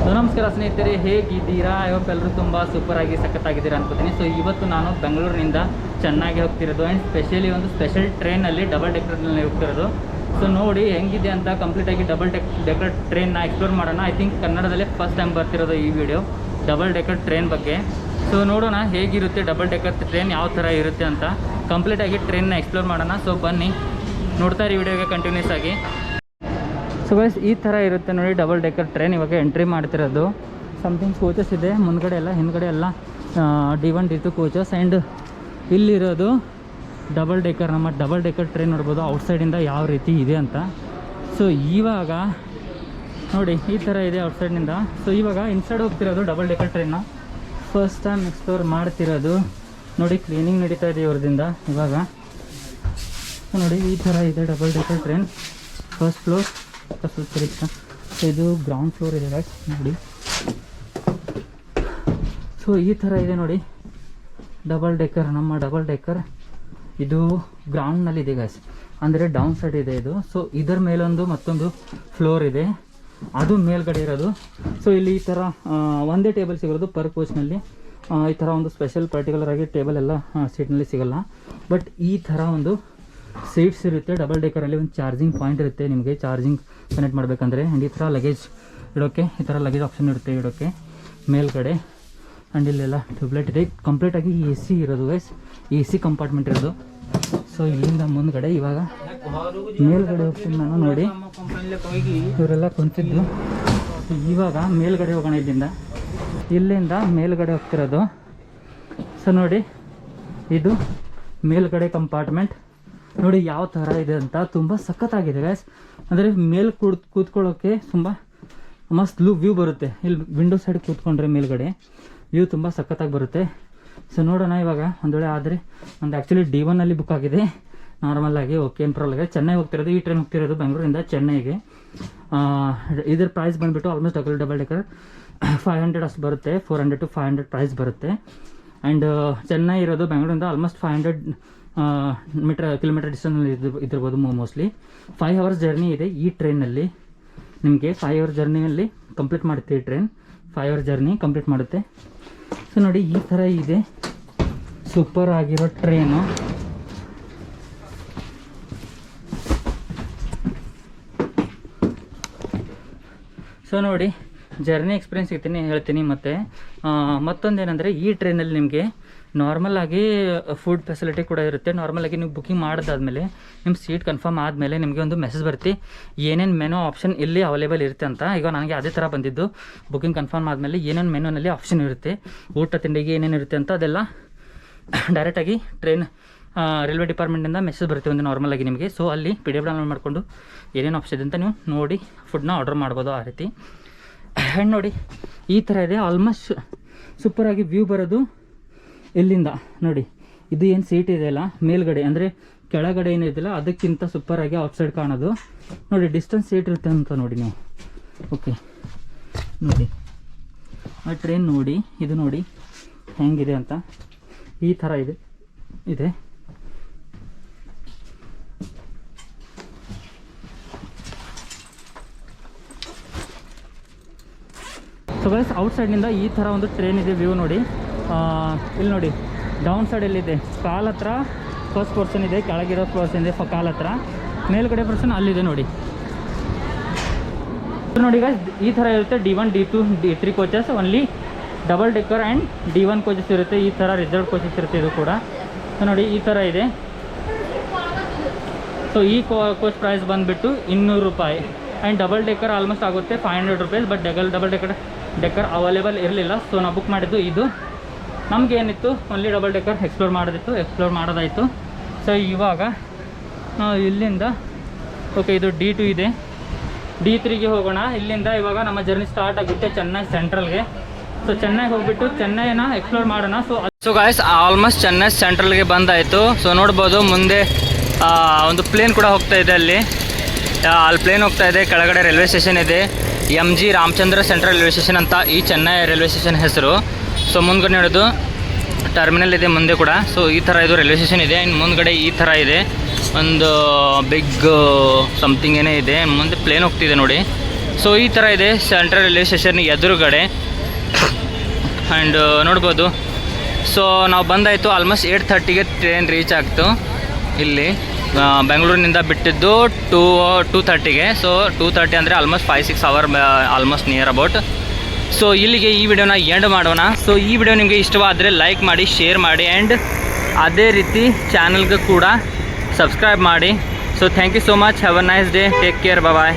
So ನಮಸ್ಕಾರ ಸ್ನೇಹಿತರೆ, ಹೇಗಿದ್ದೀರಾ? ಇವತ್ತೆಲ್ಲರೂ ತುಂಬ ಸೂಪರಾಗಿ ಸಖತ್ತಾಗಿದ್ದೀರಾ ಅನ್ಕೋತೀನಿ. ಸೊ ಇವತ್ತು ನಾನು ಬೆಂಗಳೂರಿನಿಂದ ಚೆನ್ನಾಗಿ ಹೋಗ್ತಿರೋದು ಆ್ಯಂಡ್ ಸ್ಪೆಷಲಿ ಒಂದು ಸ್ಪೆಷಲ್ ಟ್ರೈನಲ್ಲಿ ಡಬಲ್ ಡೆಕ್ಕರ್ನಲ್ಲಿ ಹೋಗ್ತಿರೋದು. ಸೊ ನೋಡಿ ಹೆಂಗಿದೆ ಅಂತ ಕಂಪ್ಲೀಟಾಗಿ ಡಬಲ್ ಡೆಕ್ಕರ್ ಟ್ರೈನ್ನ ಎಕ್ಸ್ಪ್ಲೋರ್ ಮಾಡೋಣ. ಐ ಥಿಂಕ್ ಕನ್ನಡದಲ್ಲೇ ಫಸ್ಟ್ ಟೈಮ್ ಬರ್ತಿರೋದು ಈ ವಿಡಿಯೋ ಡಬಲ್ ಡೆಕ್ಕರ್ ಟ್ರೈನ್ ಬಗ್ಗೆ. ಸೊ ನೋಡೋಣ ಹೇಗಿರುತ್ತೆ ಡಬಲ್ ಡೆಕ್ಕರ್ ಟ್ರೈನ್, ಯಾವ ಥರ ಇರುತ್ತೆ ಅಂತ ಕಂಪ್ಲೀಟಾಗಿ ಟ್ರೈನ್ನ ಎಕ್ಸ್ಪ್ಲೋರ್ ಮಾಡೋಣ. ಸೊ ಬನ್ನಿ ನೋಡ್ತಾ ಇರಿ ವಿಡಿಯೋಗೆ ಕಂಟಿನ್ಯೂಸ್ ಆಗಿ. ಸೊ ಗೈಸ್ ಈ ಥರ ಇರುತ್ತೆ ನೋಡಿ ಡಬಲ್ ಡೆಕ್ಕರ್ ಟ್ರೈನ್. ಇವಾಗ ಎಂಟ್ರಿ ಮಾಡ್ತಿರೋದು. ಸಮಥಿಂಗ್ ಕೋಚಸ್ ಇದೆ ಮುಂದ್ಗಡೆ ಎಲ್ಲ, ಹಿಂದ್ಗಡೆ ಎಲ್ಲ D1 D2 ಕೋಚಸ್. ಆ್ಯಂಡ್ ಇಲ್ಲಿರೋದು ಡಬಲ್ ಡೆಕ್ಕರ್, ನಮ್ಮ ಡಬಲ್ ಡೆಕ್ಕರ್ ಟ್ರೈನ್ ನೋಡ್ಬೋದು ಔಟ್ಸೈಡಿಂದ ಯಾವ ರೀತಿ ಇದೆ ಅಂತ. ಸೊ ಇವಾಗ ನೋಡಿ ಈ ಥರ ಇದೆ ಔಟ್ಸೈಡ್ನಿಂದ. ಸೊ ಇವಾಗ ಇನ್ಸೈಡ್ ಹೋಗ್ತಿರೋದು ಡಬಲ್ ಡೆಕ್ಕರ್ ಟ್ರೈನ್ನ ಫಸ್ಟ್ ಟೈಮ್ ಎಕ್ಸ್ಪ್ಲೋರ್ ಮಾಡ್ತಿರೋದು. ನೋಡಿ ಕ್ಲೀನಿಂಗ್ ನಡೀತಾ ಇದೆ ಇವ್ರದಿಂದ ಇವಾಗ. ಸೊ ನೋಡಿ ಈ ಥರ ಇದೆ double decker train. First floor, so ಇದು ಗ್ರೌಂಡ್ ಫ್ಲೋರ್ ಇದೆ ಗೈಸ್ ನೋಡಿ. ಸೊ ಈ ಥರ ಇದೆ ನೋಡಿ ಡಬಲ್ ಡೆಕ್ಕರ್, ನಮ್ಮ ಡಬಲ್ ಡೆಕ್ಕರ್. ಇದು ಗ್ರೌಂಡ್ನಲ್ಲಿದೆ ಗೈಸ್, ಅಂದರೆ ಡೌನ್ ಸೈಡ್ ಇದೆ ಇದು. ಸೊ ಇದರ ಮೇಲೊಂದು ಮತ್ತೊಂದು ಫ್ಲೋರ್ ಇದೆ, ಅದು ಮೇಲ್ಗಡೆ ಇರೋದು. ಸೊ ಇಲ್ಲಿ ಈ ಥರ ಒಂದೇ ಟೇಬಲ್ ಸಿಗೋದು ಪರ್ ಕೋಚ್ನಲ್ಲಿ. ಈ ಥರ ಒಂದು ಸ್ಪೆಷಲ್ ಪರ್ಟಿಕ್ಯುಲರ್ ಆಗಿ ಟೇಬಲ್ ಎಲ್ಲ ಸೀಟ್ನಲ್ಲಿ ಸಿಗೋಲ್ಲ, ಬಟ್ ಈ ಥರ ಒಂದು ಸೀಟ್ಸ್ ಇರುತ್ತೆ ಡಬಲ್ ಡೆಕ್ಕರಲ್ಲಿ. ಒಂದು ಚಾರ್ಜಿಂಗ್ ಪಾಯಿಂಟ್ ಇರುತ್ತೆ ನಿಮಗೆ ಚಾರ್ಜಿಂಗ್ ಕನೆಕ್ಟ್ ಮಾಡಬೇಕಂದ್ರೆ. ಆ್ಯಂಡ್ ಈ ಥರ ಲಗೇಜ್ ಇಡೋಕ್ಕೆ ಈ ಥರ ಲಗೇಜ್ ಆಪ್ಷನ್ ಇರುತ್ತೆ ಇಡೋಕ್ಕೆ ಮೇಲ್ಗಡೆ. ಆ್ಯಂಡ್ ಇಲ್ಲೆಲ್ಲ ಟ್ಯೂಬ್ಲೈಟ್ ಇದೆ. ಕಂಪ್ಲೀಟಾಗಿ AC ಇರೋದು ಗೈಸ್, AC ಕಂಪಾರ್ಟ್ಮೆಂಟ್ ಇರೋದು. ಸೊ ಇಲ್ಲಿಂದ ಮುಂದ್ಗಡೆ ಇವಾಗ ಮೇಲ್ಗಡೆ ಹೋಗ್ತೀನಿ ನಾನು. ನೋಡಿ ಇವರೆಲ್ಲ ಕುಂತಿದ್ದು. ಇವಾಗ ಮೇಲ್ಗಡೆ ಹೋಗೋಣ ಇಲ್ಲಿಂದ ಮೇಲ್ಗಡೆ ಹೋಗ್ತಿರೋದು. ಸೊ ನೋಡಿ ಇದು ಮೇಲ್ಗಡೆ ಕಂಪಾರ್ಟ್ಮೆಂಟ್. ನೋಡಿ ಯಾವ ಥರ ಇದೆ ಅಂತ, ತುಂಬ ಸಖತ್ತಾಗಿದೆ ಗೈಸ್. ಅಂದರೆ ಮೇಲೆ ಕೂತ್ಕೊಳ್ಳೋಕ್ಕೆ ತುಂಬ ಮಸ್ತ್ ವ್ಯೂ ಬರುತ್ತೆ. ಇಲ್ಲಿ ವಿಂಡೋ ಸೈಡ್ ಕೂತ್ಕೊಂಡ್ರೆ ಮೇಲ್ಗಡೆ ವ್ಯೂ ತುಂಬ ಸಖತ್ತಾಗಿ ಬರುತ್ತೆ. ಸೊ ನೋಡೋಣ ಇವಾಗ ಒಂದು ವೇಳೆ ಆದರೆ. ಒಂದು ಆ್ಯಕ್ಚುಲಿ D1 ಬುಕ್ ಆಗಿದೆ ನಾರ್ಮಲಾಗಿ. ಓಕೆ ಏನು ಪ್ರಾಬ್ಲಮ್. ಚೆನ್ನೈ ಹೋಗ್ತಿರೋದು, ಈ ಟ್ರೈನ್ ಹೋಗ್ತಿರೋದು ಬೆಂಗಳೂರಿಂದ ಚೆನ್ನೈಗೆ. ಇದ್ರ ಪ್ರೈಸ್ ಬಂದುಬಿಟ್ಟು ಆಲ್ಮೋಸ್ಟ್ ಡಬಲ್ ಡೆಕ್ಕರ್ 500 ಅಷ್ಟು ಬರುತ್ತೆ. 400 to 500 ಪ್ರೈಸ್ ಬರುತ್ತೆ. ಆ್ಯಂಡ್ ಚೆನ್ನೈ ಇರೋದು ಬೆಂಗಳೂರಿಂದ ಆಲ್ಮೋಸ್ಟ್ 500 ಕಿಲೋಮೀಟರ್ ಡಿಸ್ಟೆನ್ಸ್ನಲ್ಲಿ ಇದಿರ್ಬೋದು ಮೋಸ್ಟ್ಲಿ. 5 hours ಜರ್ನಿ ಇದೆ ಈ ಟ್ರೈನಲ್ಲಿ. ನಿಮಗೆ 5 hours ಜರ್ನಿಯಲ್ಲಿ ಕಂಪ್ಲೀಟ್ ಮಾಡುತ್ತೆ ಈ ಟ್ರೈನ್. 5 hours ಜರ್ನಿ ಕಂಪ್ಲೀಟ್ ಮಾಡುತ್ತೆ. ಸೊ ನೋಡಿ ಈ ಥರ ಇದೆ ಸೂಪರ್ ಆಗಿರೋ ಟ್ರೈನು. ಸೊ ನೋಡಿ ಜರ್ನಿ ಎಕ್ಸ್ಪೀರಿಯನ್ಸ್ ಹೇಳ್ತೀನಿ. ಮತ್ತು ಮತ್ತೊಂದೇನೆಂದರೆ ಈ ಟ್ರೈನಲ್ಲಿ ನಿಮಗೆ ನಾರ್ಮಲಾಗಿ ಫುಡ್ ಫೆಸಿಲಿಟಿ ಕೂಡ ಇರುತ್ತೆ. ನಾರ್ಮಲಾಗಿ ನೀವು ಬುಕಿಂಗ್ ಮಾಡಿದಾದ್ಮೇಲೆ ನಿಮ್ಮ ಸೀಟ್ ಕನ್ಫರ್ಮ್ ಆದಮೇಲೆ ನಿಮಗೆ ಒಂದು ಮೆಸೇಜ್ ಬರುತ್ತೆ ಏನೇನು ಮೆನು ಆಪ್ಷನ್ ಇಲ್ಲಿ ಅವೈಲೇಬಲ್ ಇರುತ್ತೆ ಅಂತ. ಈಗ ನನಗೆ ಅದೇ ಥರ ಬಂದಿದ್ದು. ಬುಕಿಂಗ್ ಕನ್ಫರ್ಮ್ ಆದಮೇಲೆ ಏನೇನು ಮೆನುನಲ್ಲಿ ಆಪ್ಷನ್ ಇರುತ್ತೆ, ಊಟ ತಿಂಡಿಗೆ ಏನೇನು ಇರುತ್ತೆ ಅಂತ ಅದೆಲ್ಲ ಡೈರೆಕ್ಟಾಗಿ ಟ್ರೈನ್ ರೈಲ್ವೆ ಡಿಪಾರ್ಟ್ಮೆಂಟಿಂದ ಮೆಸೇಜ್ ಬರುತ್ತೆ ಒಂದು ನಾರ್ಮಲಾಗಿ ನಿಮಗೆ. ಸೊ ಅಲ್ಲಿ PDF ಡೌನ್ಲೋಡ್ ಮಾಡಿಕೊಂಡು ಏನೇನು ಆಪ್ಷನ್ ಇದೆ ಅಂತ ನೀವು ನೋಡಿ ಫುಡ್ನ ಆರ್ಡರ್ ಮಾಡ್ಬೋದು ಆ ರೀತಿ. ಆ್ಯಂಡ್ ನೋಡಿ ಈ ಥರ ಇದೆ. ಆಲ್ಮೋಸ್ಟ್ ಸೂಪರಾಗಿ ವ್ಯೂ ಬರೋದು ಇಲ್ಲಿಂದ. ನೋಡಿ ಇದು ಏನು ಸೀಟ್ ಇದೆಯಲ್ಲ ಮೇಲ್ಗಡೆ, ಅಂದರೆ ಕೆಳಗಡೆ ಏನಿದೆಯಲ್ಲ ಅದಕ್ಕಿಂತ ಸೂಪರಾಗಿ ಔಟ್ಸೈಡ್ ಕಾಣೋದು. ನೋಡಿ ಡಿಸ್ಟೆನ್ಸ್ ಸೀಟ್ ಇರುತ್ತೆ ಅಂತ ನೋಡಿ ನೀವು. ಓಕೆ ನೋಡಿ ಆ ಟ್ರೈನ್ ನೋಡಿ, ಇದು ನೋಡಿ ಹೆಂಗಿದೆ ಅಂತ. ಈ ಥರ ಇದೆ. ಸೊ ಗೈಸ್ ಔಟ್ಸೈಡ್ನಿಂದ ಈ ಥರ ಒಂದು ಟ್ರೈನ್ ಇದೆ ವ್ಯೂ ನೋಡಿ. ಇಲ್ಲಿ ನೋಡಿ ಡೌನ್ ಸೈಡಲ್ಲಿದೆ ಕಾಲ್ ಹತ್ರ ಫಸ್ಟ್ ಪರ್ಸನ್ ಇದೆ, ಕೆಳಗಿರೋ ಪರ್ಸನ್ ಇದೆ ಕಾಲ್ ಹತ್ರ, ಮೇಲ್ಗಡೆ ಪರ್ಸನ್ ಅಲ್ಲಿದೆ ನೋಡಿ. ನೋಡಿ ಗೈಸ್ ಈ ಥರ ಇರುತ್ತೆ D1 D2 D3 coaches. Only double decker and D1 coaches ಇರುತ್ತೆ. ಈ ಥರ ರಿಸರ್ವ್ ಕೋಚಸ್ ಇರುತ್ತೆ ಇದು ಕೂಡ. ಸೊ ನೋಡಿ ಈ ಥರ ಇದೆ. ಸೊ ಈ ಕೋಚ್ ಪ್ರೈಸ್ ಬಂದುಬಿಟ್ಟು 200 ರೂಪಾಯಿ. ಆ್ಯಂಡ್ ಡಬಲ್ ಡೆಕ್ಕರ್ ಆಲ್ಮೋಸ್ಟ್ ಆಗುತ್ತೆ 500 rupees. But double decker available ಇರಲಿಲ್ಲ. ಸೊ ನಾವು ಬುಕ್ ಮಾಡಿದ್ದು ಇದು. ನಮಗೇನಿತ್ತು ಓನ್ಲಿ ಡಬಲ್ ಡೆಕ್ಕರ್ ಎಕ್ಸ್ಪ್ಲೋರ್ ಮಾಡೋದಾಯಿತು. ಸೊ ಇವಾಗ ನಾವು ಇಲ್ಲಿಂದ ಓಕೆ ಇದು D2 ಇದೆ, D3ಗೆ ಹೋಗೋಣ. ಇಲ್ಲಿಂದ ಇವಾಗ ನಮ್ಮ ಜರ್ನಿ ಸ್ಟಾರ್ಟ್ ಆಗುತ್ತೆ ಚೆನ್ನೈ ಸೆಂಟ್ರಲ್ಗೆ. ಸೊ ಚೆನ್ನೈಗೆ ಹೋಗ್ಬಿಟ್ಟು ಚೆನ್ನೈನ ಎಕ್ಸ್ಪ್ಲೋರ್ ಮಾಡೋಣ. ಸೊ ಗಾಯ್ಸ್ ಆಲ್ಮೋಸ್ಟ್ ಚೆನ್ನೈ ಸೆಂಟ್ರಲ್ಗೆ ಬಂದಾಯಿತು. ಸೊ ನೋಡ್ಬೋದು ಮುಂದೆ ಒಂದು ಪ್ಲೇನ್ ಕೂಡ ಹೋಗ್ತಾ ಇದೆ. ಅಲ್ಲಿ ಪ್ಲೇನ್ ಹೋಗ್ತಾ ಇದೆ. ಕೆಳಗಡೆ ರೈಲ್ವೆ ಸ್ಟೇಷನ್ ಇದೆ, MG Ramachandra central railway station ಅಂತ ಈ ಚೆನ್ನೈ ರೈಲ್ವೆ ಸ್ಟೇಷನ್ ಹೆಸರು. ಸೊ ಮುಂದ್ಗಡೆ ನೋಡೋದು ಟರ್ಮಿನಲ್ ಇದೆ ಮುಂದೆ ಕೂಡ. ಸೊ ಈ ಥರ ಇದು ರೈಲ್ವೆ ಸ್ಟೇಷನ್ ಇದೆ. ಇನ್ನು ಮುಂದ್ಗಡೆ ಈ ಥರ ಇದೆ ಒಂದು ಬಿಗ್ ಸಮಥಿಂಗ್ ಏನೇ ಇದೆ. ಮುಂದೆ ಪ್ಲೇನ್ ಹೋಗ್ತಿದೆ ನೋಡಿ. ಸೊ ಈ ಥರ ಇದೆ ಸೆಂಟ್ರಲ್ ರೈಲ್ವೆ ಸ್ಟೇಷನ್ ಎದುರುಗಡೆ. ಆ್ಯಂಡ್ ನೋಡ್ಬೋದು. ಸೊ ನಾವು ಬಂದಾಯಿತು ಆಲ್ಮೋಸ್ಟ್ 8:30ಗೆ ಟ್ರೈನ್ ರೀಚ್ ಆಗ್ತು ಇಲ್ಲಿ. ಬೆಂಗಳೂರಿನಿಂದ ಬಿಟ್ಟಿದ್ದು 2:30ಗೆ. ಸೊ 2:30 ಅಂದರೆ almost 5-6 hour almost near about. So ಇಲ್ಲಿಗೆ ಈ ವಿಡಿಯೋನ ಎಂಡ್ ಮಾಡೋಣ. ಸೊ ಈ ವಿಡಿಯೋ ನಿಮಗೆ ಇಷ್ಟವಾದರೆ ಲೈಕ್ ಮಾಡಿ, ಶೇರ್ ಮಾಡಿ, ಆ್ಯಂಡ್ ಅದೇ ರೀತಿ ಚಾನಲ್ಗೆ ಕೂಡ ಸಬ್ಸ್ಕ್ರೈಬ್ ಮಾಡಿ. So thank you so much. Have a nice day. Take care. Bye.